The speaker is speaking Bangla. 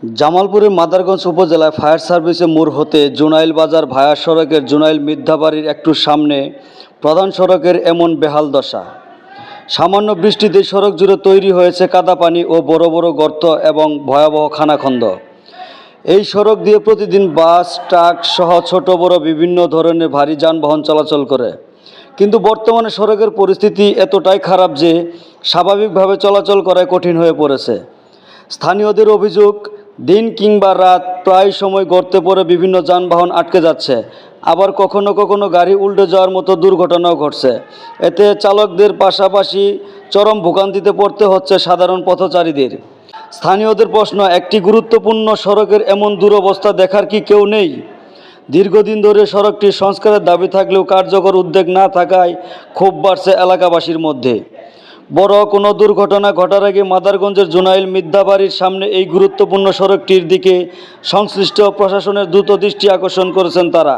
জামালপুরের মাদারগঞ্জ উপজেলায় ফায়ার সার্ভিসের মোড় হতে জুনাইল বাজার ভায়া সড়কের জুনাইল মিথ্যাবাড়ির একটু সামনে প্রধান সড়কের এমন বেহাল দশা। সামান্য বৃষ্টিতে সড়ক জুড়ে তৈরি হয়েছে কাদা পানি ও বড় বড় গর্ত এবং ভয়াবহ খানাখন্দ। এই সড়ক দিয়ে প্রতিদিন বাস, ট্রাক সহ ছোট বড় বিভিন্ন ধরনের ভারী যানবাহন চলাচল করে। কিন্তু বর্তমানে সড়কের পরিস্থিতি এতটাই খারাপ যে স্বাভাবিকভাবে চলাচল করা কঠিন হয়ে পড়েছে। স্থানীয়দের অভিযোগ, দিন কিংবা রাত প্রায় সময় গর্তে পড়ে বিভিন্ন যানবাহন আটকে যাচ্ছে, আবার কখনো কখনো গাড়ি উল্টে যাওয়ার মতো দুর্ঘটনাও ঘটছে। এতে চালকদের পাশাপাশি চরম ভোগান্তিতে পড়তে হচ্ছে সাধারণ পথচারীদের। স্থানীয়দের প্রশ্ন, একটি গুরুত্বপূর্ণ সড়কের এমন দুরবস্থা দেখার কি কেউ নেই? দীর্ঘদিন ধরে সড়কটি সংস্কারের দাবি থাকলেও কার্যকর উদ্যোগ না থাকায় ক্ষোভ বাড়ছে এলাকাবাসীর মধ্যে। বড় কোনো দুর্ঘটনা ঘটার আগে মাদারগঞ্জের জুনাইল মিথ্যাবাড়ির সামনে এই গুরুত্বপূর্ণ সড়কটির দিকে সংশ্লিষ্ট প্রশাসনের দ্রুত দৃষ্টি আকর্ষণ করেছেন তারা।